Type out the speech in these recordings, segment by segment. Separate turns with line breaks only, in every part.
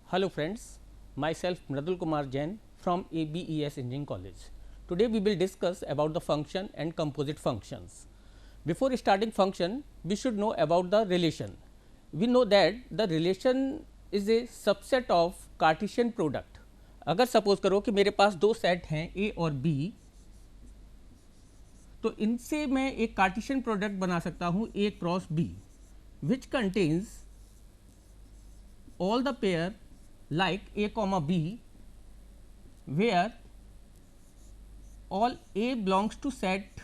Hello friends, myself Mradul Kumar Jain from ABES Engineering College. Today we will discuss about the function and composite functions. Before starting function, we should know about the relation. We know that the relation is a subset of Cartesian product. अगर suppose करो कि मेरे पास दो set हैं A और B, तो इनसे मैं एक कार्टेशियन प्रोडक्ट बना सकता हूँ A cross B, which contains all the pair like A comma B, where all A belongs to set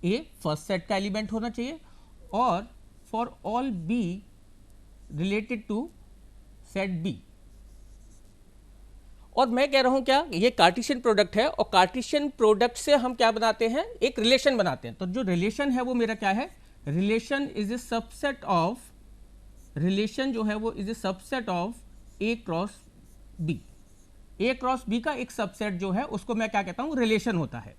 A, first set का एलिमेंट होना चाहिए, और for all B related to set B. और मैं कह रहा हूं क्या, ये कार्टेशियन प्रोडक्ट है और कार्टेशियन प्रोडक्ट से हम क्या बनाते हैं, एक रिलेशन बनाते हैं. तो जो रिलेशन है वो मेरा क्या है, relation is a subset of, relation जो है वो is a subset of A cross B. A cross B का एक सबसेट जो है उसको मैं क्या कहता हूं, रिलेशन होता है.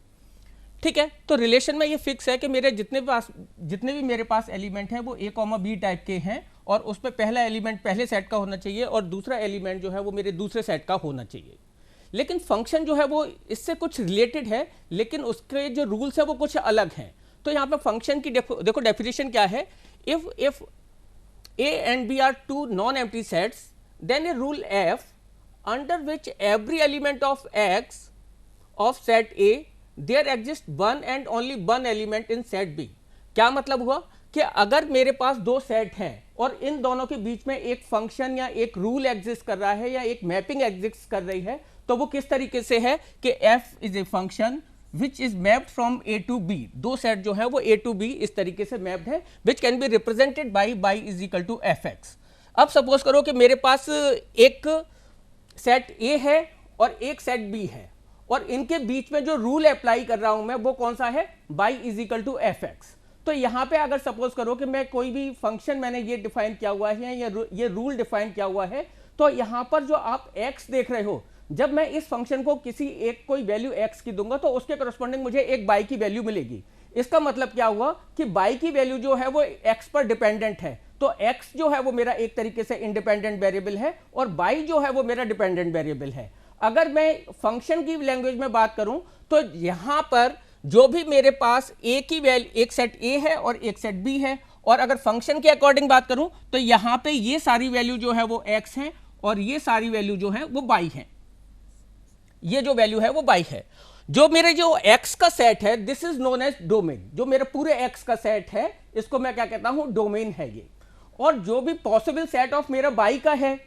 ठीक है, तो रिलेशन में ये फिक्स है कि मेरे जितने भी मेरे पास एलिमेंट हैं वो A कॉमा B टाइप के हैं, और उस पर पहला एलिमेंट पहले सेट का होना चाहिए और दूसरा एलिमेंट जो है वो मेरे दूसरे सेट का होना चाहिए. लेकिन फंक्शन जो है वो इससे कुछ रिलेटेड है, लेकिन उसके जो रूल्स है वो कुछ अलग हैं. तो यहाँ पे फंक्शन की देखो डेफिनेशन क्या है, if A and B are two non-empty sets, then a rule F under which every element of X of set A there exists one and only one element in set B. क्या मतलब हुआ कि अगर मेरे पास दो set हैं और इन दोनों के बीच में एक फंक्शन या एक रूल एग्जिस्ट कर रहा है या एक मैपिंग एग्जिस्ट कर रही है, तो वो किस तरीके से है कि f is a function which is mapped from A to B. दो सेट जो है वो A टू B इस तरीके से मैप्ड है, which can be represented by is equal to fx. अब सपोज करो कि मेरे पास एक सेट A है और एक सेट B है, और इनके बीच में जो रूल अप्लाई कर रहा हूं मैं वो कौन सा है, y is equal to fx. तो यहां पे अगर सपोज करो कि मैं कोई भी फंक्शन मैंने ये डिफाइन किया हुआ है या ये रूल डिफाइन किया हुआ है, तो यहां पर जो आप x देख रहे हो, जब मैं इस फंक्शन को किसी एक कोई वैल्यू x की दूंगा तो उसके करस्पॉन्डिंग मुझे एक y की वैल्यू मिलेगी. इसका मतलब क्या हुआ कि y की वैल्यू जो है वो x पर डिपेंडेंट है, तो x जो है वो मेरा एक तरीके से इंडिपेंडेंट वेरिएबल है और y जो है वो मेरा डिपेंडेंट वेरिएबल है. अगर मैं फंक्शन की लैंग्वेज में बात करूं तो यहां पर जो भी मेरे पास a की वैल्यू, एक सेट A है और एक सेट B है, और अगर फंक्शन के अकॉर्डिंग बात करूं तो यहां पे ये सारी वैल्यू जो है वो x है और ये सारी वैल्यू जो है वो y है. ये जो वैल्यू है वो y है. जो मेरे जो x का सेट है, this is known as domain. जो मेरे पूरे x का सेट है इसको मैं क्या कहता हूं, डोमेन है ये. और जो भी पॉसिबल सेट ऑफ मेरा y का है,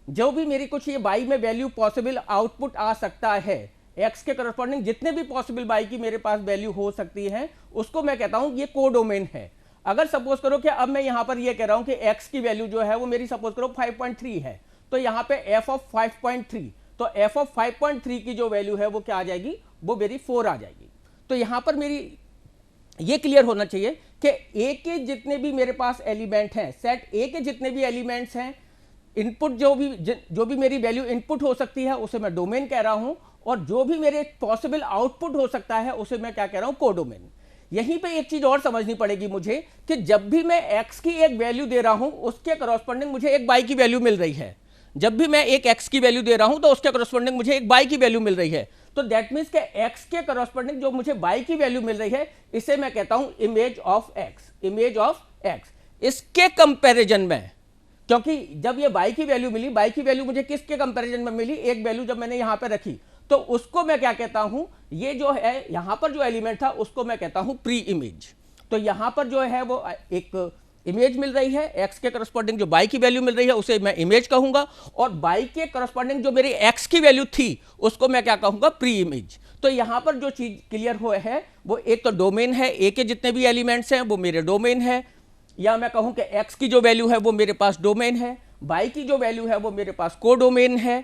जो भी मेरी कुछ ये y में वैल्यू पॉसिबल आउटपुट आ सकता है, x के करस्पॉन्डिंग जितने भी पॉसिबल y की मेरे पास वैल्यू हो सकती है, उसको मैं कहता हूं ये कोडोमेन है. अगर सपोज करो कि अब मैं यहां पर ये कह रहा हूं कि x की वैल्यू जो है वो मेरी सपोज करो 5.3 है, तो यहां पे f ऑफ 5.3, तो f ऑफ 5.3 की जो वैल्यू है वो क्या आ जाएगी, वो मेरी 4 आ जाएगी. तो यहां पर मेरी ये क्लियर होना चाहिए कि a के जितने भी मेरे पास एलिमेंट हैं, सेट A के जितने भी एलिमेंट्स हैं, इनपुट जो भी मेरी वैल्यू इनपुट हो सकती है उसे मैं डोमेन कह रहा हूं, और जो भी मेरे पॉसिबल आउटपुट हो सकता है उसे मैं क्या कह रहा हूं, कोडोमेन. यहीं पे एक चीज और समझनी पड़ेगी मुझे कि जब भी मैं x की एक वैल्यू दे रहा हूं उसके करस्पॉन्डिंग मुझे एक y की वैल्यू मिल रही है. जब भी मैं एक x की वैल्यू दे रहा हूं तो उसके करस्पॉन्डिंग मुझे एक y की वैल्यू मिल रही है. तो दैट मीन्स कि x के करस्पॉन्डिंग जो मुझे y की वैल्यू मिल रही है, इसे मैं कहता हूं image of x, image of x. इसके कंपेरिजन में, क्योंकि जब ये y की वैल्यू मिली, y की वैल्यू मुझे किसके कंपैरिजन में मिली, एक वैल्यू जब मैंने यहां पे रखी, तो उसको मैं क्या कहता हूं, ये जो है यहां पर जो एलिमेंट था उसको मैं कहता हूं प्री इमेज. तो यहां पर जो है वो एक इमेज मिल रही है, x के करस्पॉन्डिंग जो y की वैल्यू मिल रही है उसे मैं इमेज कहूंगा, और y के करस्पॉन्डिंग जो मेरी x की वैल्यू थी उसको मैं क्या कहूंगा, प्री इमेज. तो यहां पर जो चीज क्लियर हुआ है वो एक तो डोमेन है, a के जितने भी एलिमेंट्स हैं वो मेरे डोमेन है, या मैं कहूं कि x की जो वैल्यू है वो मेरे पास डोमेन है, y की जो वैल्यू है वो मेरे पास कोडोमेन है.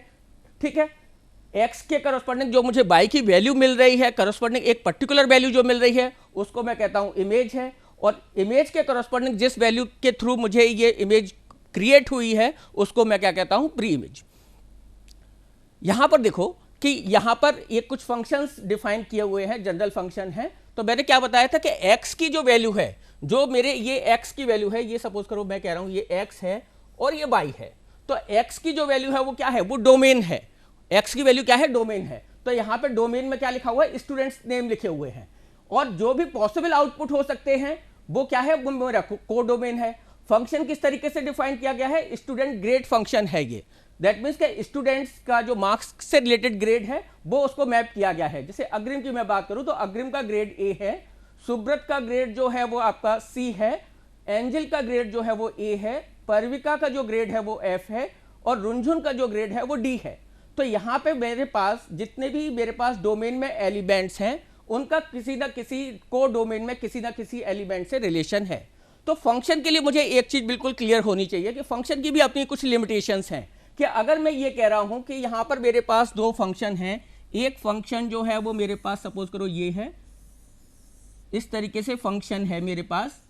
ठीक है, x के करस्पॉन्डिंग जो मुझे y की वैल्यू मिल रही है, करस्पॉन्डिंग एक पर्टिकुलर वैल्यू जो मिल रही है उसको मैं कहता हूं इमेज है, और इमेज के करस्पॉन्डिंग जिस वैल्यू के थ्रू मुझे ये इमेज क्रिएट हुई है उसको मैं क्या कहता हूं, प्री इमेज. यहां पर देखो कि यहां पर ये कुछ फंक्शंस डिफाइन किए हुए हैं, जनरल फंक्शन है. तो मैंने क्या बताया था कि x की जो वैल्यू है, जो मेरे ये x की वैल्यू है, ये सपोज करो मैं कह रहा हूं ये x है और ये y है, तो x की जो वैल्यू है वो क्या है, वो डोमेन है। x की वैल्यू क्या है, डोमेन है। तो यहां पे डोमेन में क्या लिखा हुआ है, स्टूडेंट्स नेम लिखे हुए हैं। और जो भी पॉसिबल आउटपुट हो सकते हैं वो क्या है, वो मेरा को डोमेन है। फंक्शन किस तरीके से डिफाइन किया गया है, स्टूडेंट ग्रेड फंक्शन है ये। दैट मीन्स के स्टूडेंट्स का जो मार्क्स से रिलेटेड ग्रेड है वो उसको मैप किया गया है। जैसे अग्रिम की मैं बात करूं तो अग्रिम का ग्रेड ए है, सुब्रत का ग्रेड जो है वो आपका सी है, एंजल का ग्रेड जो है वो ए है, परविका का जो ग्रेड है वो एफ है, और रुंझुन का जो ग्रेड है वो डी है। तो यहां पे मेरे पास जितने भी मेरे पास डोमेन में एलिमेंट्स हैं उनका किसी ना किसी को डोमेन में किसी ना किसी एलिमेंट से रिलेशन है। तो फंक्शन के लिए मुझे एक चीज बिल्कुल क्लियर होनी चाहिए कि फंक्शन की भी अपनी कुछ लिमिटेशंस हैं। कि अगर मैं ये कह रहा हूं कि यहां पर मेरे पास दो फंक्शन हैं, एक फंक्शन जो है वो मेरे पास सपोज करो ये है, इस तरीके से फंक्शन है मेरे पास,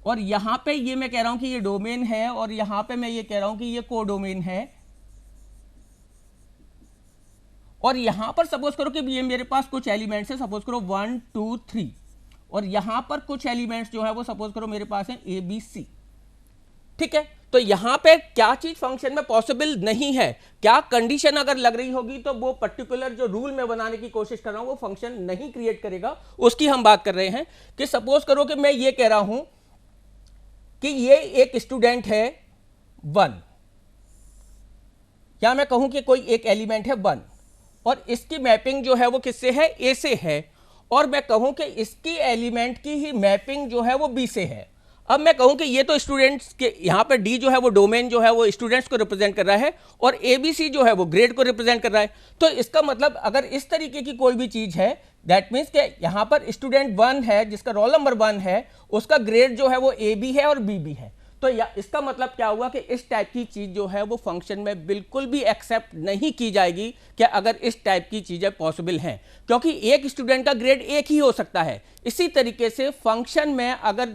और यहां पे ये मैं कह रहा हूं कि ये डोमेन है, और यहां पे मैं ये कह रहा हूं कि ये कोडोमेन है, और यहां पर सपोज करो कि ये मेरे पास कुछ एलिमेंट्स है, सपोज करो 1 2 3, और यहां पर कुछ एलिमेंट्स जो है वो सपोज करो मेरे पास है ए बी सी। ठीक है, तो यहां पे क्या चीज फंक्शन में पॉसिबल नहीं है, क्या कंडीशन अगर लग रही होगी तो वो पर्टिकुलर जो रूल में बनाने की कोशिश कर रहा हूं वो फंक्शन नहीं क्रिएट करेगा, उसकी हम बात कर रहे हैं। कि सपोज करो कि मैं ये कह रहा हूं कि ये एक स्टूडेंट है 1, या मैं कहूं कि कोई एक एलिमेंट है 1 और इसकी मैपिंग जो है वो किससे है, ए से है, और मैं कहूं कि इसकी एलिमेंट की ही मैपिंग जो है वो बी से है। अब मैं कहूं कि ये तो स्टूडेंट्स के, यहां पर डी जो है वो डोमेन जो है वो स्टूडेंट्स को रिप्रेजेंट कर रहा है, और एबीसी जो है वो ग्रेड को रिप्रेजेंट कर रहा है। तो इसका मतलब अगर इस तरीके की कोई भी चीज है, दैट मीन्स कि यहां पर स्टूडेंट 1 है जिसका रोल नंबर 1 है, उसका ग्रेड जो है वो ए बी है और बी बी है। तो इसका मतलब क्या हुआ कि इस टाइप की चीज जो है वो फंक्शन में बिल्कुल भी एक्सेप्ट नहीं की जाएगी कि अगर इस टाइप की चीजें पॉसिबल हैं, क्योंकि एक स्टूडेंट का ग्रेड एक ही हो सकता है। इसी तरीके से फंक्शन में अगर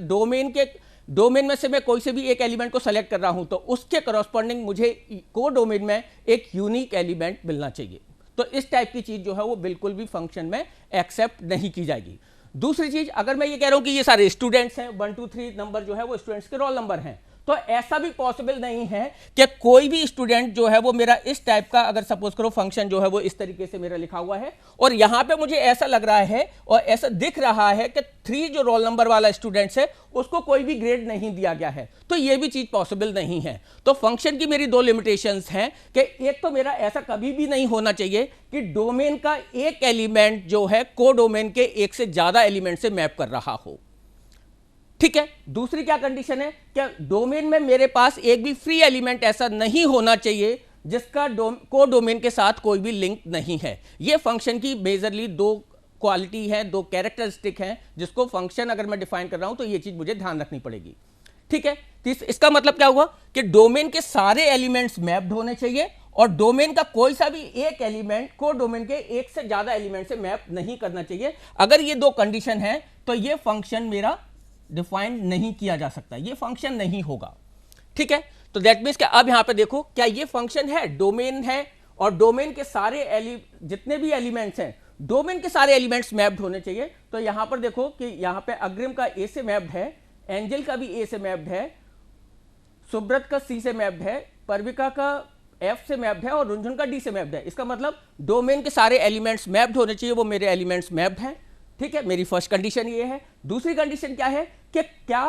डोमेन में से मैं कोई से भी एक एलिमेंट को सेलेक्ट कर रहा हूं तो उसके करस्पॉन्डिंग मुझे को डोमेन में एक यूनिक एलिमेंट मिलना चाहिए। तो इस टाइप की चीज जो है वो बिल्कुल भी फंक्शन में एक्सेप्ट नहीं की जाएगी। दूसरी चीज, अगर मैं ये कह रहा हूं कि ये सारे स्टूडेंट्स हैं, 1 2 3 नंबर जो है वो स्टूडेंट्स के रोल नंबर हैं, तो ऐसा भी पॉसिबल नहीं है कि कोई भी स्टूडेंट जो है वो मेरा इस टाइप का, अगर सपोज करो फंक्शन जो है वो इस तरीके से मेरा लिखा हुआ है और यहां पे मुझे ऐसा लग रहा है और ऐसा दिख रहा है कि 3 जो रोल नंबर वाला स्टूडेंट्स है उसको कोई भी ग्रेड नहीं दिया गया है, तो ये भी चीज पॉसिबल नहीं है। तो फंक्शन की मेरी दो लिमिटेशंस हैं कि एक तो मेरा ऐसा कभी भी नहीं होना चाहिए कि डोमेन का एक एलिमेंट जो है को डोमेन के एक से ज्यादा एलिमेंट से मैप कर रहा हो। ठीक है, दूसरी क्या कंडीशन है, क्या डोमेन में मेरे पास एक भी फ्री एलिमेंट ऐसा नहीं होना चाहिए जिसका को डोमेन के साथ कोई भी लिंक नहीं है। ये फंक्शन की मेजरली दो क्वालिटी है, दो कैरेक्टरिस्टिक है, जिसको फंक्शन अगर मैं डिफाइन कर रहा हूं तो ये चीज मुझे ध्यान रखनी पड़ेगी। ठीक है, इसका मतलब क्या हुआ कि डोमेन के सारे एलिमेंट्स मैप्ड होने चाहिए और डोमेन का कोई सा भी एक एलिमेंट को डोमेन के एक से ज्यादा एलिमेंट से मैप नहीं करना चाहिए। अगर ये दो कंडीशन है तो ये फंक्शन मेरा डिफाइन नहीं किया जा सकता, ये फंक्शन नहीं होगा। ठीक है, तो दैट मीन्स कि अब यहां पे देखो क्या ये फंक्शन है, डोमेन है, और डोमेन के सारे जितने भी एलिमेंट्स हैं डोमेन के सारे एलिमेंट्स मैप्ड होने चाहिए। तो यहां पर देखो कि यहां पे अग्रिम का ए से मैप्ड है, एंजल का भी ए से मैप्ड है, सुब्रत का सी से मैप्ड है, परविका का एफ से मैप्ड है और रुंझुन का डी से मैप्ड है। इसका मतलब डोमेन के सारे एलिमेंट्स मैप्ड होने चाहिए, वो मेरे एलिमेंट्स मैप्ड हैं। ठीक है, मेरी फर्स्ट कंडीशन ये है। दूसरी कंडीशन क्या है कि क्या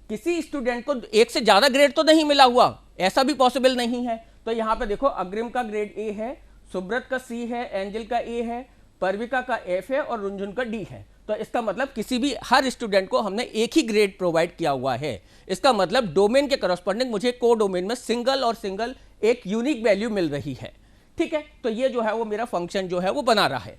किसी स्टूडेंट को एक से ज्यादा ग्रेड तो नहीं मिला हुआ, ऐसा भी पॉसिबल नहीं है। तो यहां पे देखो अग्रिम का ग्रेड ए है, सुब्रत का सी है, एंजल का ए है, परविका का एफ है और रुंझुन का डी है। तो इसका मतलब किसी भी हर स्टूडेंट को हमने एक ही ग्रेड प्रोवाइड किया हुआ है। इसका मतलब डोमेन के करस्पॉन्डिंग मुझे को डोमेन में सिंगल और सिंगल एक यूनिक वैल्यू मिल रही है। ठीक है, तो ये जो है वो मेरा फंक्शन जो है वो बना रहा है।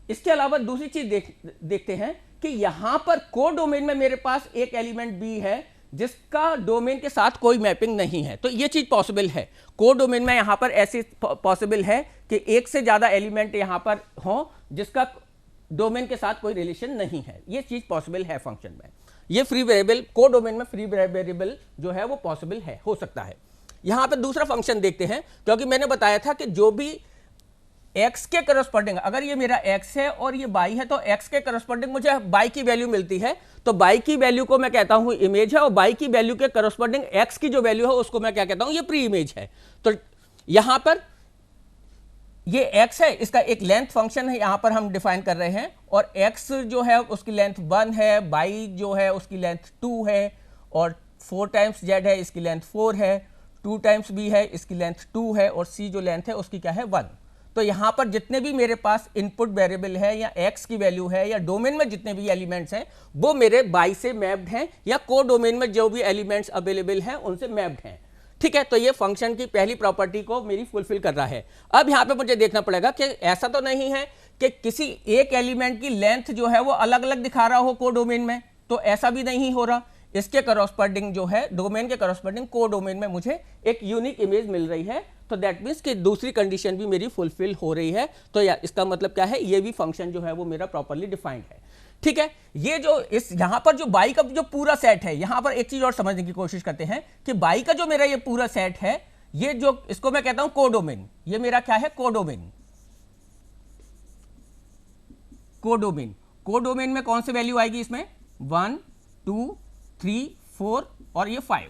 इसके अलावा दूसरी चीज देखते हैं कि यहां पर को डोमेन में मेरे पास एक एलिमेंट बी है जिसका डोमेन के साथ कोई मैपिंग नहीं है। तो ये चीज पॉसिबल है, को डोमेन में यहां पर ऐसी पॉसिबल है कि एक से ज्यादा एलिमेंट यहां पर हो जिसका डोमेन के साथ कोई रिलेशन नहीं है, ये चीज पॉसिबल है फंक्शन में। ये फ्री वेरिएबल, को डोमेन में फ्री वेरिएबल जो है वो पॉसिबल है, हो सकता है। यहां पर दूसरा फंक्शन देखते हैं, क्योंकि मैंने बताया था कि जो भी x के करस्पॉन्डिंग, अगर ये मेरा x है और ये y है, तो x के करस्पॉन्डिंग मुझे y की वैल्यू मिलती है, तो y की वैल्यू को मैं कहता हूं इमेज है, और y की वैल्यू के करस्पॉन्डिंग x की जो वैल्यू है उसको मैं क्या कहता हूं, ये प्री इमेज है। तो यहां पर ये x है, इसका एक लेंथ फंक्शन है, यहां पर हम डिफाइन कर रहे हैं, और x जो है उसकी लेंथ 1 है, y जो है उसकी लेंथ 2 है, और 4 टाइम्स z है, इसकी लेंथ 4 है, 2 टाइम्स b है, इसकी लेंथ 2 है, और c जो लेंथ है उसकी क्या है 1। तो यहां पर जितने भी मेरे पास इनपुट वेरिएबल है या x की वैल्यू है या डोमेन में जितने भी एलिमेंट्स हैं वो मेरे y से मैप्ड हैं, या को डोमेन में जो भी एलिमेंट्स अवेलेबल हैं उनसे मैप्ड हैं। ठीक है, तो ये फंक्शन की पहली प्रॉपर्टी को मेरी फुलफिल कर रहा है। अब यहां पे मुझे देखना पड़ेगा कि ऐसा तो नहीं है कि किसी एक एलिमेंट की लेंथ जो है वो अलग अलग दिखा रहा हो को डोमेन में, तो ऐसा भी नहीं हो रहा। इसके करस्पॉन्डिंग जो है डोमेन के करस्पॉन्डिंग को डोमेन में मुझे एक यूनिक इमेज मिल रही है, तो दैट मीन्स कि दूसरी कंडीशन भी मेरी फुलफिल हो रही है। तो या इसका मतलब क्या है, ये भी फंक्शन जो है वो मेरा प्रॉपर्ली डिफाइंड है। ठीक है, ये जो इस यहां पर जो बाई का जो पूरा सेट है, यहां पर एक चीज और समझने की कोशिश करते हैं कि बाई का जो मेरा ये पूरा सेट है, ये जो इसको मैं कहता हूं कोडोमेन, ये मेरा क्या है कोडोमेन। कोडोमेन, कोडोमेन में कौन सी वैल्यू आएगी इसमें 1 2 3 4 और ये 5।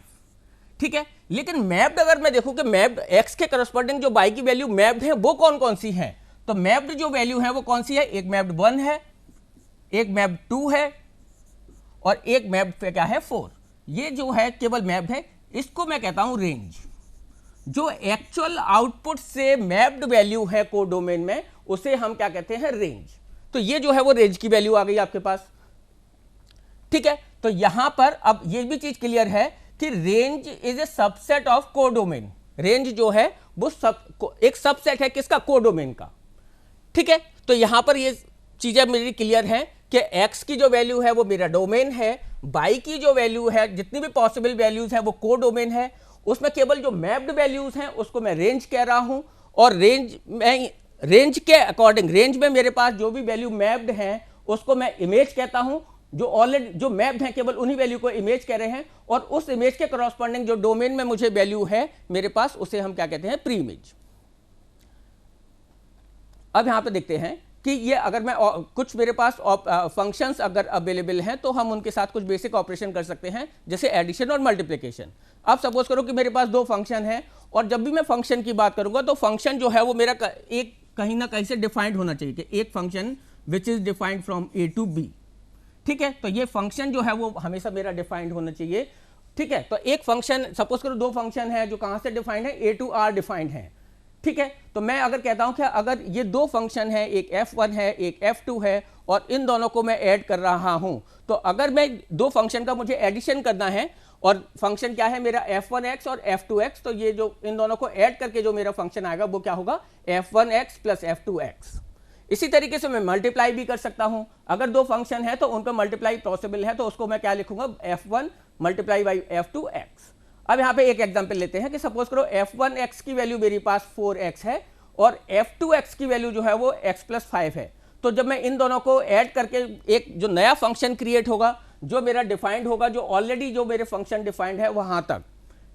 ठीक है, लेकिन मैप्ड अगर मैं देखूं कि मैप्ड एक्स के करस्पॉन्डिंग जो बाई की वैल्यू मैप्ड है वो कौन कौन सी है, तो मैप्ड जो वैल्यू है वो कौन सी है, एक मैप्ड 1 है, एक मैप्ड 2 है, और एक मैप्ड पे क्या है 4। ये जो है केवल मैप्ड है, इसको मैं कहता हूं रेंज। जो एक्चुअल आउटपुट से मैप्ड वैल्यू है कोड डोमेन में उसे हम क्या कहते हैं रेंज। तो ये जो है वो रेंज की वैल्यू आ गई आपके पास। ठीक है, तो यहां पर अब ये भी चीज क्लियर है कि range is a subset of codomain. Range जो है वो एक सबसेट है किसका, कोडोमेन का। ठीक है, तो यहां पर ये चीजें मेरी क्लियर हैं कि x की जो वैल्यू है वो मेरा डोमेन है, y की जो वैल्यू है जितनी भी पॉसिबल वैल्यूज है वो कोडोमेन है, उसमें केवल जो मैप्ड वैल्यूज हैं उसको मैं रेंज कह रहा हूं, और रेंज के अकॉर्डिंग, रेंज में मेरे पास जो भी वैल्यू मैप्ड हैं उसको मैं इमेज कहता हूं। जो ऑलरेडी जो मैप्ड हैं केवल उन्हीं वैल्यू को इमेज कह रहे हैं, और उस इमेज के करस्पॉन्डिंग जो डोमेन में मुझे वैल्यू है मेरे पास उसे हम क्या कहते हैं प्री इमेज। अब यहां पे देखते हैं कि ये अगर मैं कुछ मेरे पास फंक्शंस अगर अवेलेबल हैं तो हम उनके साथ कुछ बेसिक ऑपरेशन कर सकते हैं, जैसे एडिशन और मल्टीप्लिकेशन। अब सपोज करो कि मेरे पास दो फंक्शन है, और जब भी मैं फंक्शन की बात करूंगा तो फंक्शन जो है वो मेरा एक कहीं ना कहीं से डिफाइंड होना चाहिए कि एक function which is defined from A to B. ठीक है, तो ये फंक्शन जो है वो हमेशा मेरा डिफाइंड होना चाहिए। ठीक है, तो एक फंक्शन सपोज करो दो फंक्शन है जो कहां से डिफाइंड है, ए टू आर डिफाइंड है। ठीक है, तो मैं अगर कहता हूं कि अगर ये दो फंक्शन है, एक f1 है एक f2 है, और इन दोनों को मैं ऐड कर रहा हूं, तो अगर मैं दो फंक्शन का मुझे एडिशन करना है, और फंक्शन क्या है मेरा f1x और f2x, तो ये जो इन दोनों को ऐड करके जो मेरा फंक्शन आएगा वो क्या होगा f1x प्लस f2x। इसी तरीके से मैं मल्टीप्लाई भी कर सकता हूं, अगर दो फंक्शन है तो उनका मल्टीप्लाई पॉसिबल है, तो उसको मैं क्या लिखूंगा f1 मल्टीप्लाई बाई f2x। अब यहां पे एक एग्जांपल लेते हैं कि सपोज करो f1x की वैल्यू मेरे पास 4x है और f2x की वैल्यू जो है वो x प्लस 5 है। तो जब मैं इन दोनों को ऐड करके एक जो नया फंक्शन क्रिएट होगा जो मेरा डिफाइंड होगा, जो ऑलरेडी जो मेरे फंक्शन डिफाइंड है वहां तक।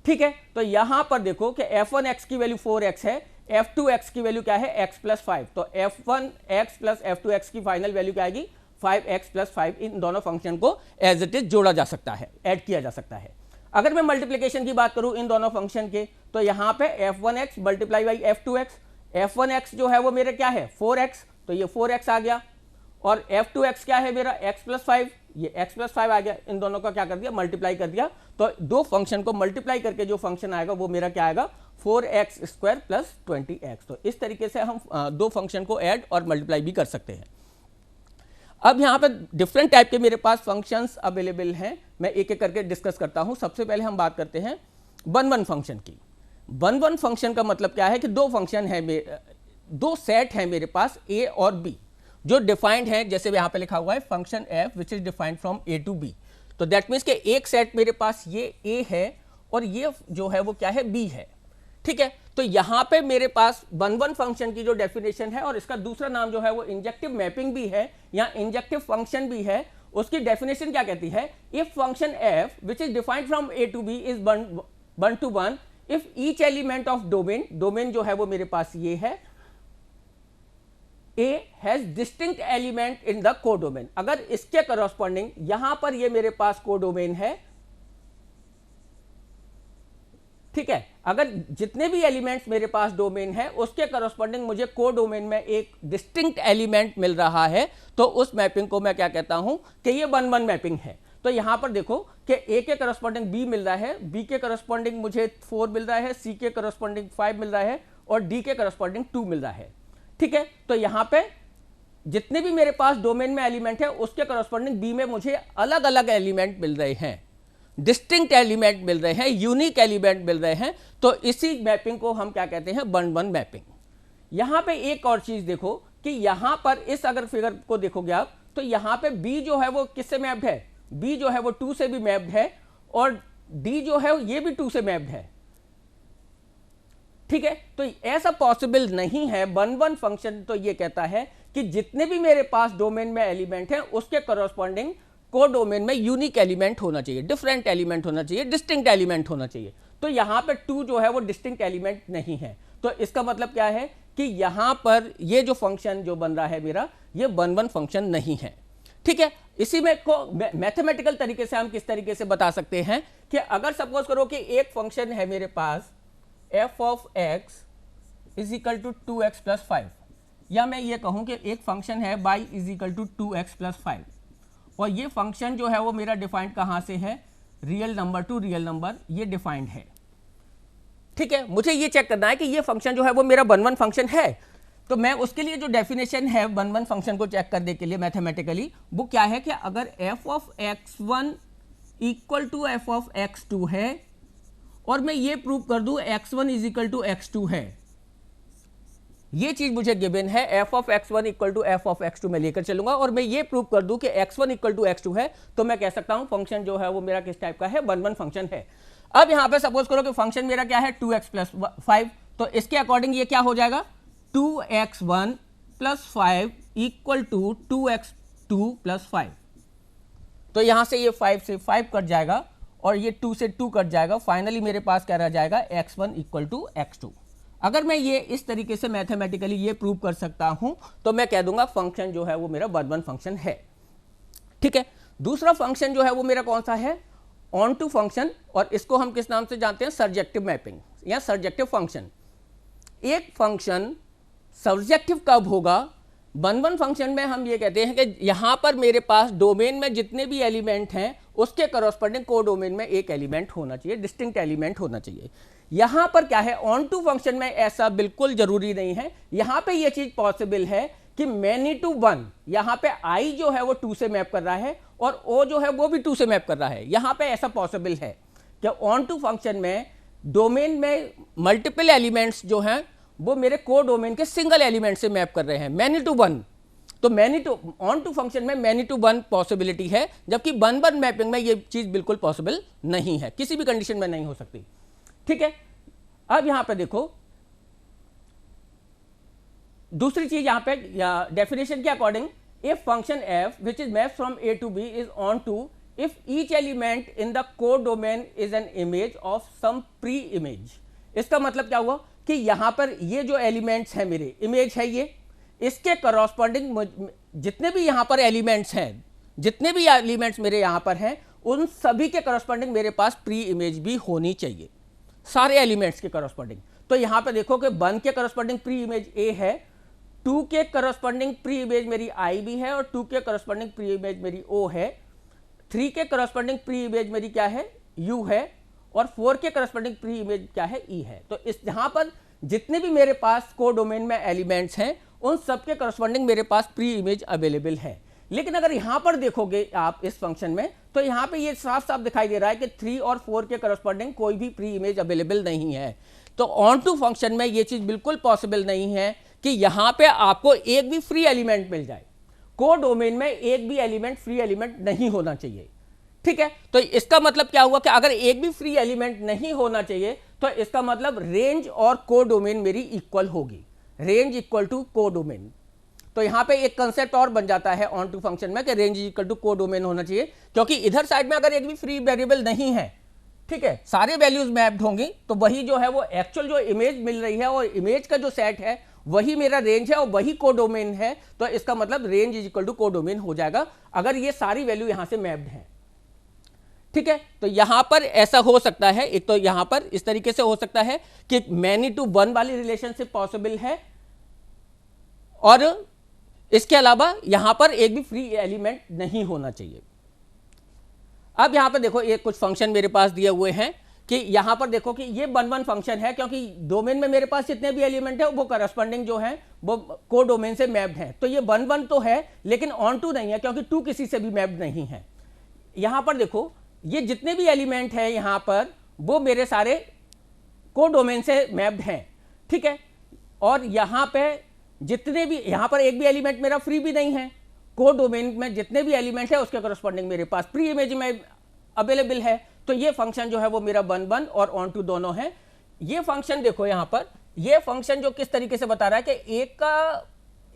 ठीक है, तो यहां पर देखो कि f1x की वैल्यू 4x है, f2x की वैल्यू क्या है x प्लस 5, तो f1x प्लस f2x की फाइनल वैल्यू क्या आएगी 5x प्लस 5। इन दोनों फंक्शन को एज इट इज जोड़ा जा सकता है, ऐड किया जा सकता है। अगर मैं मल्टीप्लिकेशन की बात करूं इन दोनों फंक्शन के, तो यहां पे f1x multiply by f2x, f1x जो है वो मेरा क्या है 4x, तो ये 4x आ गया, और f2x क्या है मेरा x प्लस 5, ये x प्लस 5 आ गया। इन दोनों का क्या कर दिया मल्टीप्लाई कर दिया, तो दो फंक्शन को मल्टीप्लाई करके जो फंक्शन आएगा वो मेरा क्या आएगा 4x स्क्वायर प्लस 20x। तो इस तरीके से हम दो फंक्शन को ऐड और मल्टीप्लाई भी कर सकते हैं। अब यहाँ पे डिफरेंट टाइप के मेरे पास फंक्शंस अवेलेबल हैं, मैं एक एक करके डिस्कस करता हूँ। सबसे पहले हम बात करते हैं वन वन फंक्शन की। वन वन फंक्शन का मतलब क्या है कि दो फंक्शन है, दो सेट है मेरे पास a और b जो डिफाइंड है, जैसे यहाँ पे लिखा हुआ है function f which is defined from a to b। तो दैट मीन्स कि एक सेट मेरे पास ये a है और ये जो है वो क्या है b है। ठीक है, तो यहां पे मेरे पास वन वन फंक्शन की जो डेफिनेशन है, और इसका दूसरा नाम जो है वो इंजेक्टिव मैपिंग भी है या इंजेक्टिव फंक्शन भी है। उसकी डेफिनेशन क्या कहती है, if function f which is defined from a to b is one to one if each element of domain, domain जो है वो मेरे पास ये है, A has distinct element in the codomain, अगर इसके करस्पॉन्डिंग यहां पर ये मेरे पास कोडोमेन है, ठीक है, अगर जितने भी एलिमेंट्स मेरे पास डोमेन है उसके करस्पॉन्डिंग मुझे कोडोमेन में एक डिस्टिंक्ट एलिमेंट मिल रहा है, तो उस मैपिंग को मैं क्या कहता हूं कि ये 1-1 मैपिंग है। तो यहां पर देखो कि A के करस्पॉन्डिंग B मिल रहा है, B के करस्पॉन्डिंग मुझे 4 मिल रहा है, C के करस्पॉन्डिंग 5 मिल रहा है और D के करस्पॉन्डिंग 2 मिल रहा है, ठीक है। तो यहां पे जितने भी मेरे पास डोमेन में एलिमेंट है उसके करस्पॉन्डिंग B में मुझे अलग अलग एलिमेंट मिल रहे हैं, डिस्टिंक्ट एलिमेंट मिल रहे हैं, यूनिक एलिमेंट मिल रहे हैं, तो इसी मैपिंग को हम क्या कहते हैं 1-1 मैपिंग। यहां पे एक और चीज देखो कि यहां पर इस अगर फिगर को देखोगे आप तो यहां पे B जो है वो किससे मैप्ड है, B जो है वो 2 से भी मैप्ड है और D जो है ये भी 2 से मैप्ड है, ठीक है। तो ऐसा पॉसिबल नहीं है। 1-1 फंक्शन तो ये कहता है कि जितने भी मेरे पास डोमेन में एलिमेंट हैं उसके करस्पॉन्डिंग कोडोमेन में यूनिक एलिमेंट होना चाहिए, डिफरेंट एलिमेंट होना चाहिए, डिस्टिंक्ट एलिमेंट होना चाहिए। तो यहां पे 2 जो है वो डिस्टिंक्ट एलिमेंट नहीं है, तो इसका मतलब क्या है कि यहां पर ये जो फंक्शन जो बन रहा है मेरा, ये 1-1 फंक्शन नहीं है, ठीक है। इसी में को मैथमेटिकल तरीके से हम किस तरीके से बता सकते हैं कि अगर सपोज करो कि एक फंक्शन है मेरे पास f of x is equal to 2x plus 5, या मैं ये कहूं कि एक फंक्शन है y is equal to 2x plus 5, और ये फंक्शन जो है वो मेरा डिफाइंड कहां से है, real number two real number ये डिफाइंड है, ठीक है। मुझे ये चेक करना है कि ये फंक्शन जो है वो मेरा 1-1 फंक्शन है, तो मैं उसके लिए जो डेफिनेशन है 1-1 फंक्शन को चेक करने के लिए मैथमेटिकली वो क्या है कि अगर f of x1 equal to f of x2 है और मैं ये प्रूव कर दूं x1 is equal to x2 है, ये चीज मुझे गिवन है, f of x1 equal to f of x2 मैं लेकर चलूंगा और मैं ये प्रूव कर दूं कि x1 इक्वल टू x2 है, तो मैं कह सकता हूं फंक्शन जो है वो मेरा किस टाइप का है, 1-1 फंक्शन है। अब यहां पे सपोज करो कि फंक्शन मेरा क्या है 2x प्लस 5, तो इसके अकॉर्डिंग ये क्या हो जाएगा 2x1 plus 5 equal to 2x2 plus 5, तो यहां से ये 5 से 5 कट जाएगा और ये 2 से 2 कट जाएगा, फाइनली मेरे पास क्या रह जाएगा x1 इक्वल टू x2। अगर मैं ये इस तरीके से मैथमेटिकली ये प्रूव कर सकता हूं तो मैं कह दूंगा फंक्शन जो है वो मेरा 1-1 फंक्शन है, ठीक है। दूसरा फंक्शन जो है वो मेरा कौन सा है, ऑन टू फंक्शन, और इसको हम किस नाम से जानते हैं, सर्जेक्टिव मैपिंग या सर्जेक्टिव फंक्शन। एक फंक्शन सर्जेक्टिव कब होगा, 1-1 फंक्शन में हम ये कहते हैं कि यहां पर मेरे पास डोमेन में जितने भी एलिमेंट हैं उसके करस्पॉन्डिंग कोडोमेन में एक एलिमेंट होना चाहिए, डिस्टिंक्ट एलिमेंट होना चाहिए। यहां पर क्या है, ऑन टू फंक्शन में ऐसा बिल्कुल जरूरी नहीं है, यहां पे ये चीज पॉसिबल है कि मैनी टू 1, यहां पे i जो है वो 2 से मैप कर रहा है और o जो है वो भी 2 से मैप कर रहा है, यहां पे ऐसा पॉसिबल है कि ऑन टू फंक्शन में डोमेन में मल्टीपल एलिमेंट्स जो हैं वो मेरे कोडोमेन के सिंगल एलिमेंट से मैप कर रहे हैं, मैनी टू 1। तो many to onto function में मैनी टू 1 पॉसिबिलिटी है, जबकि 1-1 मैपिंग में ये चीज बिल्कुल पॉसिबल नहीं है, किसी भी कंडीशन में नहीं हो सकती, ठीक है। अब यहां पे देखो दूसरी चीज यहां पे डेफिनेशन के according, if function f which is mapped from a to b is on to if each element in the codomain is an image of some pre-image। इसका मतलब क्या हुआ कि यहां पर ये जो एलिमेंट्स हैं मेरे इमेज है, ये इसके करस्पॉन्डिंग जितने भी यहां पर एलिमेंट्स हैं, जितने भी एलिमेंट्स मेरे यहां पर हैं उन सभी के करस्पॉन्डिंग मेरे पास प्री इमेज भी होनी चाहिए, सारे एलिमेंट्स के करस्पॉन्डिंग। तो यहां पे देखो कि 1 के करस्पॉन्डिंग प्री इमेज a है, 2 के करस्पॉन्डिंग प्री इमेज मेरी i भी है और 2 के करस्पॉन्डिंग प्री इमेज मेरी o है, 3 के करस्पॉन्डिंग प्री इमेज मेरी क्या है u है और 4 के करस्पॉन्डिंग प्री इमेज क्या है e है। तो इस यहां पर जितने भी मेरे पास कोडोमेन में एलिमेंट्स हैं उन सबके करस्पॉन्डिंग मेरे पास प्री इमेज अवेलेबल है। लेकिन अगर यहां पर देखोगे आप इस फंक्शन में तो यहां पे ये साफ साफ दिखाई दे रहा है कि 3 और 4 के करस्पॉन्डिंग कोई भी प्री इमेज अवेलेबल नहीं है। तो ऑन टू फंक्शन में ये चीज बिल्कुल पॉसिबल नहीं है कि यहां पे आपको एक भी फ्री एलिमेंट मिल जाए, कोडोमेन में एक भी एलिमेंट फ्री एलिमेंट नहीं होना चाहिए, ठीक है। तो इसका मतलब क्या हुआ कि अगर एक भी फ्री एलिमेंट नहीं होना चाहिए तो इसका मतलब रेंज और कोडोमेन मेरी इक्वल होगी, रेंज इक्वल टू कोडोमेन। तो यहां पे एक कंसेप्ट और बन जाता है ऑन टू फंक्शन में कि रेंज इक्वल टू कोडोमेन होना चाहिए, क्योंकि इधर साइड में अगर एक भी फ्री वेरिएबल नहीं है, ठीक है, सारे वैल्यूज मैप्ड होंगी, तो वही जो है वो एक्चुअल जो इमेज मिल रही है और इमेज का जो सेट है वही मेरा रेंज है और वही कोडोमेन है, तो इसका मतलब range is equal to codomain हो जाएगा अगर ये सारी वैल्यू यहां से मैप्ड है। ठीक है, तो यहां पर ऐसा हो सकता है, एक तो यहां पर इस तरीके से हो सकता है कि मैनी टू वन वाली रिलेशनशिप पॉसिबल है, और इसके अलावा यहां पर एक भी फ्री एलिमेंट नहीं होना चाहिए। अब यहां पर देखो एक कुछ फंक्शन मेरे पास दिए हुए हैं कि यहां पर देखो कि ये 1 1 फंक्शन है, क्योंकि डोमेन में मेरे पास जितने भी एलिमेंट है वो करस्पॉन्डिंग जो है वो को डोमेन से मैप्ड है। तो ये 1 1 तो है लेकिन ऑन टू नहीं है, क्योंकि 2 किसी से भी मैप्ड नहीं है। यहां पर देखो ये जितने भी एलिमेंट है यहां पर वो मेरे सारे को डोमेन से मैप्ड हैं। ठीक है, और यहां पे जितने भी, यहां पर एक भी एलिमेंट मेरा फ्री भी नहीं है। को डोमेन में जितने भी एलिमेंट है उसके करस्पॉन्डिंग मेरे पास प्री इमेज में अवेलेबल है। तो ये फंक्शन जो है वो मेरा 1 1 और ऑन टू दोनों है। ये फंक्शन देखो यहां पर, ये फंक्शन जो किस तरीके से बता रहा है कि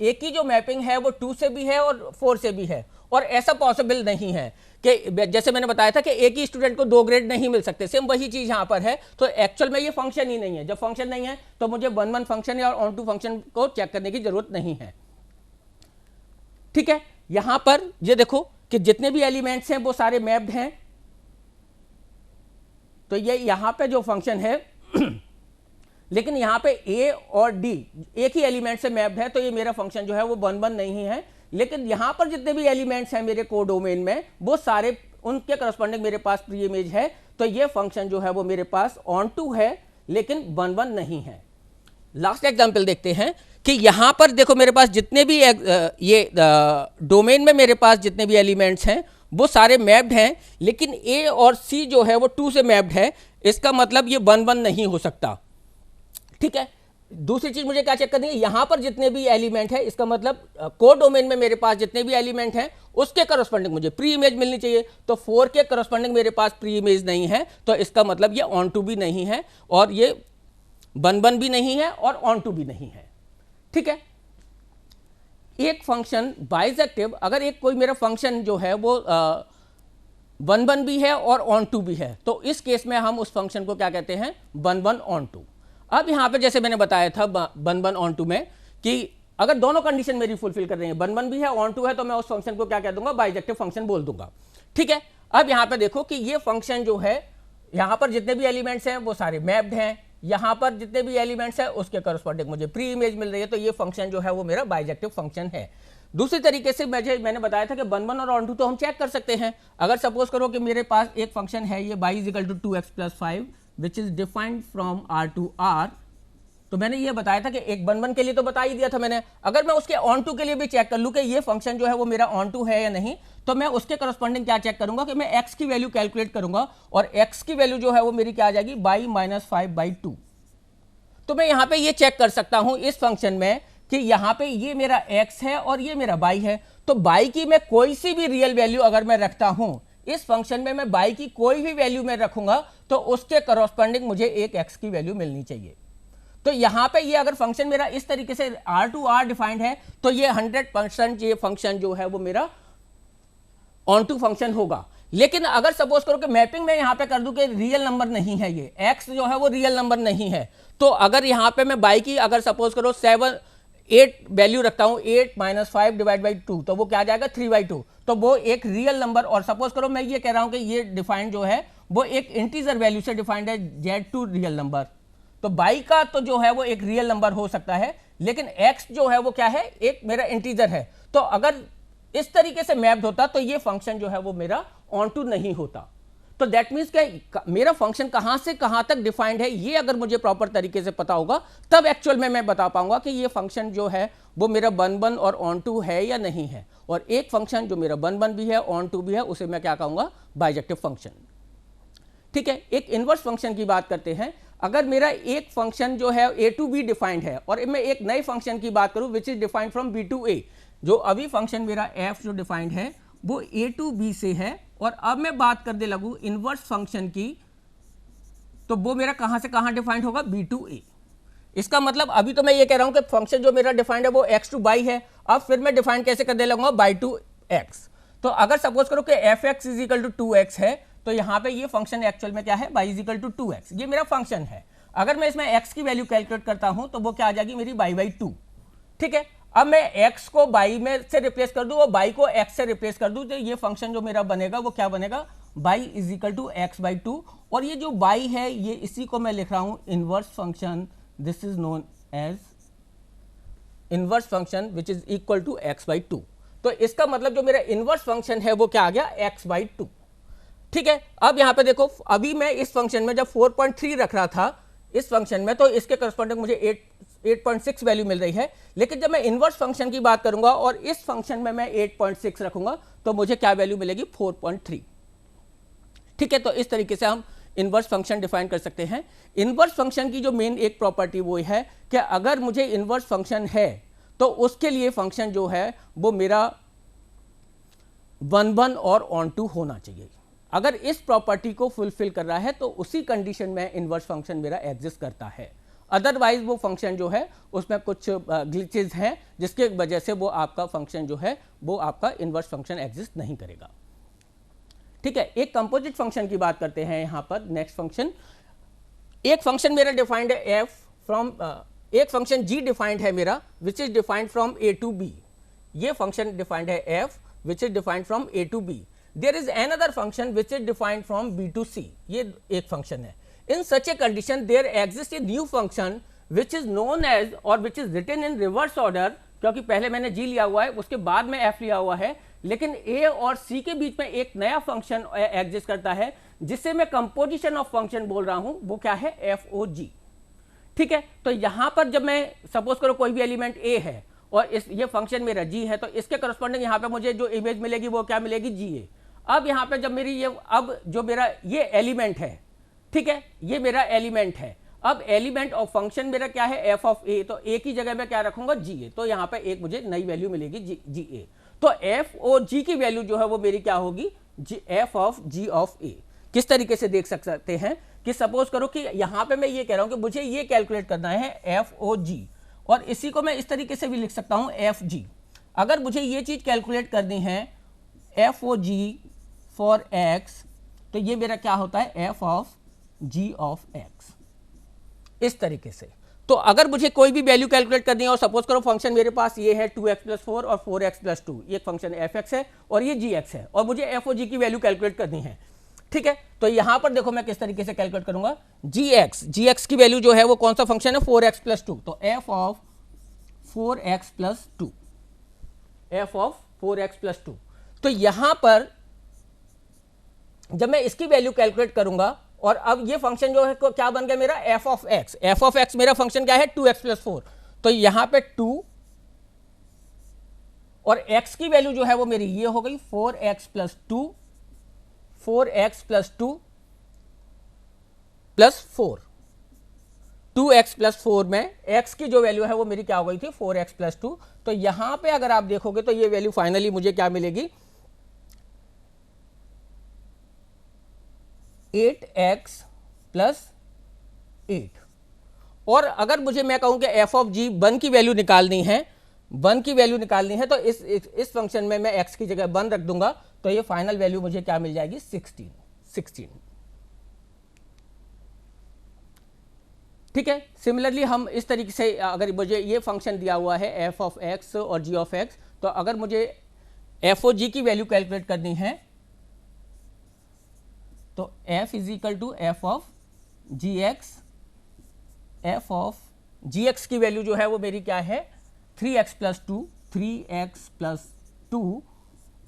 एक ही जो मैपिंग है वो 2 से भी है और 4 से भी है, और ऐसा पॉसिबल नहीं है कि जैसे मैंने बताया था कि एक ही स्टूडेंट को 2 ग्रेड नहीं मिल सकते, सेम वही चीज यहां पर है। तो एक्चुअल में ये फंक्शन ही नहीं है। जब फंक्शन नहीं है तो मुझे 1 1 फंक्शन या ऑन टू फंक्शन को चेक करने की जरूरत नहीं है। ठीक है, यहां पर ये देखो कि जितने भी एलिमेंट्स हैं वो सारे मैप्ड हैं। तो ये यहां पे जो फंक्शन है लेकिन यहां पे ए और डी एक ही एलिमेंट से मैप्ड है, तो ये मेरा फंक्शन जो है वो 1 1 नहीं है। लेकिन यहां पर जितने भी एलिमेंट्स हैं मेरे कोडोमेन में वो सारे उनके करस्पॉन्डिंग मेरे पास प्री इमेज है। तो ये फंक्शन जो है वो मेरे पास ऑन टू है लेकिन 1 1 नहीं है। लास्ट एग्जांपल देखते हैं कि यहां पर देखो मेरे पास जितने भी ये डोमेन में मेरे पास जितने भी एलिमेंट्स हैं वो सारे मैप्ड हैं, लेकिन ए और सी जो है वो 2 से मैप्ड है। इसका मतलब ये 1 1 नहीं हो सकता। ठीक है, दूसरी चीज मुझे क्या चेक करनी है, यहां पर जितने भी एलिमेंट है इसका मतलब को डोमेन में मेरे पास जितने भी एलिमेंट हैं उसके करस्पॉन्डिंग मुझे प्री इमेज मिलनी चाहिए। तो 4 के करस्पॉन्डिंग मेरे पास प्री इमेज नहीं है, तो इसका मतलब ये ऑन टू भी नहीं है और ये 1 1 भी नहीं है और ऑन टू भी नहीं है। ठीक है, एक फंक्शन बाइजेक्टिव, अगर एक कोई मेरा फंक्शन जो है वो 1 1 भी है और ऑन टू भी है, तो इस केस में हम उस फंक्शन को क्या कहते हैं, 1 1 ऑन टू। अब यहां पे जैसे मैंने बताया था 1 1 ऑन टू में कि अगर दोनों कंडीशन मेरी फुलफिल कर रही है, 1 1 भी है ऑन टू है, तो मैं उस फंक्शन को क्या कह दूंगा, बाइजेक्टिव फंक्शन बोल दूंगा। ठीक है, अब यहां पे देखो कि ये फंक्शन जो है यहां पर जितने भी एलिमेंट्स हैं वो सारे मैप्ड हैं, यहां पर जितने भी एलिमेंट्स हैं उसके करस्पॉन्डिंग मुझे प्री इमेज मिल रही है, तो ये फंक्शन जो है वो मेरा बाइजेक्टिव फंक्शन है। दूसरी तरीके से मैंने बताया था कि 1 1 और ऑन टू तो हम चेक कर सकते हैं। अगर सपोज करो कि मेरे पास एक फंक्शन है ये y is equal to 2x plus 5 which is defined from r to r, तो मैंने ये बताया था कि एक 1 1 के लिए तो बता ही दिया था मैंने। अगर मैं उसके ऑन टू के लिए भी चेक कर लूं कि ये फंक्शन जो है वो मेरा ऑन टू है या नहीं, तो मैं उसके करस्पॉन्डिंग क्या चेक करूंगा कि मैं x की वैल्यू कैलकुलेट करूंगा, और x की वैल्यू जो है वो मेरी क्या आ जाएगी, y माइनस 5/2। तो मैं यहां पे ये चेक कर सकता हूं इस फंक्शन में कि यहां पे ये मेरा x है और ये मेरा y है। तो y की मैं कोई सी भी रियल वैल्यू अगर मैं रखता हूं इस फंक्शन में, मैं y की कोई भी वैल्यू मैं रखूंगा तो उसके करस्पॉन्डिंग मुझे एक x की वैल्यू मिलनी चाहिए। तो यहां पे ये अगर फंक्शन मेरा इस तरीके से r टू r डिफाइंड है, तो ये 100% ये फंक्शन जो है वो मेरा ऑन टू फंक्शन होगा। लेकिन अगर सपोज करो कि मैपिंग में यहां पे कर दूं कि रियल नंबर नहीं है, ये x जो है वो रियल नंबर नहीं है, तो अगर यहां पे मैं y की अगर सपोज करो 8 वैल्यू रखता हूं, 8 माइनस 5 डिवाइड बाई 2, तो वो क्या आ जाएगा 3/2। तो वो एक रियल नंबर, और सपोज करो मैं ये कह रहा हूं कि ये डिफाइंड जो है वो एक इंटीजर वैल्यू से डिफाइंड है, z2 रियल नंबर। तो y का तो जो है वो एक रियल नंबर हो सकता है, लेकिन x जो है वो क्या है, एक मेरा इंटीजर है। तो अगर इस तरीके से मैप्ड होता तो ये फंक्शन जो है वो मेरा ऑन टू नहीं होता। तो दैट मीन्स कि मेरा फंक्शन कहां से कहां तक डिफाइंड है, ये अगर मुझे प्रॉपर तरीके से पता होगा तब एक्चुअल में मैं बता पाऊंगा कि ये फंक्शन जो है वो मेरा 1 1 और ऑन टू है या नहीं है। और एक फंक्शन जो मेरा 1 1 भी है ऑन टू भी है उसे मैं क्या कहूंगा, बाइजेक्टिव फंक्शन। ठीक है, एक इनवर्स फंक्शन की बात करते हैं। अगर मेरा एक फंक्शन जो है a टू b डिफाइंड है और मैं एक नए फंक्शन की बात करूं which is defined from b to a, जो अभी फंक्शन मेरा f जो डिफाइंड है वो a टू b से है, और अब मैं बात करने लगूं इनवर्स फंक्शन की, तो वो मेरा कहां से कहां डिफाइंड होगा, b टू a। इसका मतलब अभी तो मैं ये कह रहा हूं कि फंक्शन जो मेरा डिफाइंड है वो x टू y है, अब फिर मैं डिफाइंड कैसे करने लगूंगा, y टू x। तो अगर सपोज करो कि fx is equal to 2x है, तो यहां पे ये फंक्शन एक्चुअल में क्या है, y is equal to 2x, ये मेरा फंक्शन है। अगर मैं इसमें x की वैल्यू कैलकुलेट करता हूं तो वो क्या आ जाएगी मेरी y/2। ठीक है, अब मैं x को y में से रिप्लेस कर दूं और y को x से रिप्लेस कर दूं, तो ये फंक्शन जो मेरा बनेगा वो क्या बनेगा, y is equal to x/2। और ये जो y है ये इसी को मैं लिख रहा हूं inverse function, this is known as inverse function which is equal to x/2। तो इसका मतलब जो मेरा इनवर्स फंक्शन है वो क्या आ गया, x/2। ठीक है, अब यहां पे देखो, अभी मैं इस फंक्शन में जब 4.3 रख रहा था इस फंक्शन में, तो इसके करस्पॉन्डिंग मुझे 8.6 वैल्यू मिल रही है। लेकिन जब मैं इनवर्स फंक्शन की बात करूंगा और इस फंक्शन में मैं 8.6 रखूंगा तो मुझे क्या वैल्यू मिलेगी, 4.3। ठीक है, तो इस तरीके से हम इनवर्स फंक्शन डिफाइन कर सकते हैं। इनवर्स फंक्शन की जो मेन एक प्रॉपर्टी वो है कि अगर मुझे इनवर्स फंक्शन है तो उसके लिए फंक्शन जो है वो मेरा 1 और ऑन टू होना चाहिए। अगर इस प्रॉपर्टी को फुलफिल कर रहा है तो उसी कंडीशन में इनवर्स फंक्शन मेरा एग्जिस्ट करता है। अदरवाइज वो फंक्शन जो है उसमें कुछ ग्लिचेस हैं जिसके वजह से वो आपका फंक्शन जो है वो आपका इनवर्स फंक्शन एग्जिस्ट नहीं करेगा। ठीक है, एक कंपोजिट फंक्शन की बात करते हैं यहां पर। नेक्स्ट फंक्शन, एक फंक्शन मेरा डिफाइंड है एफ फ्रॉम, एक फंक्शन जी डिफाइंड है मेरा which is defined from A to B. ये फंक्शन डिफाइंड है f which is defined from A to B. There is another function which is defined from B to C. ये एक function है। In such a condition there exist a new function which is known as और which is written in reverse order, क्योंकि पहले मैंने जी लिया हुआ है उसके बाद में एफ लिया हुआ है, लेकिन ए और सी के बीच में एक नया फंक्शन एग्जिस्ट करता है जिससे मैं कंपोजिशन ऑफ फंक्शन बोल रहा हूं, वो क्या है, एफ ओ जी। ठीक है, तो यहां पर जब मैं सपोज करो कोई भी एलिमेंट ए है और ये फंक्शन मेरा जी है, तो इसके करस्पॉन्डिंग यहां पे मुझे जो इमेज मिलेगी वो क्या मिलेगी, जी ए। अब यहां पे जब मेरी ये, अब जो मेरा ये एलिमेंट है, ठीक है, ये मेरा एलिमेंट है। अब एलिमेंट ऑफ फंक्शन मेरा क्या है, एफ ऑफ ए, तो ए की जगह मैं क्या रखूंगा, जी ए। तो यहां पे एक मुझे नई वैल्यू मिलेगी, जी ए। तो एफ ओ जी की वैल्यू जो है वो मेरी क्या होगी, जी एफ ऑफ जी ऑफ ए। किस तरीके से देख सकते हैं कि सपोज करो कि यहां पे मैं ये कह रहा हूं कि मुझे ये कैलकुलेट करना है एफ ओ जी, और इसी को मैं इस तरीके से भी लिख सकता हूं एफ जी। अगर मुझे ये चीज कैलकुलेट करनी है f o g for x, तो ये मेरा क्या होता है, f of g of x. इस तरीके से। तो अगर मुझे कोई भी वैल्यू कैलकुलेट करनी है और सपोज करो फंक्शन मेरे पास ये है 2x+4 और 4x+2, ये फंक्शन fx है और ये gx है, और मुझे f और g की वैल्यू कैलकुलेट करनी है। ठीक है, तो यहां पर देखो मैं किस तरीके से कैलकुलेट करूंगा, gx की वैल्यू जो है वो कौन सा फंक्शन है, 4x+2, तो f of 4x+2, f of 4x+2। तो यहां पर जब मैं इसकी वैल्यू कैलकुलेट करूंगा, और अब ये फंक्शन जो है क्या बन गया मेरा, f of x। f of x मेरा फंक्शन क्या है, 2x+4, तो यहां पे 2 और x की वैल्यू जो है वो मेरी ये हो गई 4x+2, 4x+2 प्लस 4, 2x+4 में x की जो वैल्यू है वो मेरी क्या हो गई थी, 4x+2। तो यहां पे अगर आप देखोगे तो ये वैल्यू फाइनली मुझे क्या मिलेगी, 8x+8। और अगर मुझे मैं कहूं कि f ऑफ g 1 की वैल्यू निकालनी है, 1 की वैल्यू निकालनी है, तो इस फंक्शन में मैं x की जगह 1 रख दूंगा, तो ये फाइनल वैल्यू मुझे क्या मिल जाएगी, 16। ठीक है, सिमिलरली हम इस तरीके से, अगर मुझे ये फंक्शन दिया हुआ है f ऑफ x और g ऑफ x, तो अगर मुझे f और g की वैल्यू कैलकुलेट करनी है तो f is equal to f of g x. F of g x की वैल्यू जो है वो मेरी क्या है, 3x+2, 3x+2।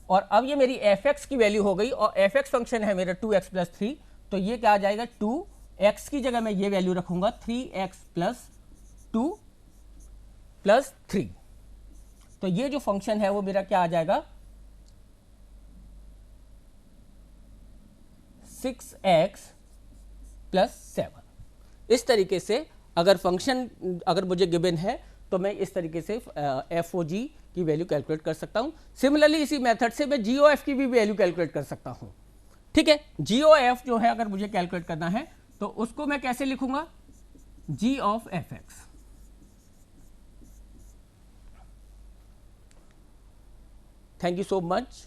और अब ये मेरी fx की वैल्यू हो गई, और fx फंक्शन है मेरा 2x+3, तो ये क्या आ जाएगा, 2x की जगह मैं ये वैल्यू रखूंगा 3x+2 प्लस 3। तो ये जो फंक्शन है वो मेरा क्या आ जाएगा, 6x+7। इस तरीके से अगर फंक्शन अगर मुझे गिवन है तो मैं इस तरीके से एफ ओ जी की वैल्यू कैलकुलेट कर सकता हूं। सिमिलरली इसी मेथड से मैं जी ओ एफ की भी वैल्यू कैलकुलेट कर सकता हूं। ठीक है, जी ओ एफ जो है अगर मुझे कैलकुलेट करना है तो उसको मैं कैसे लिखूंगा, g of f x. Thank you so much.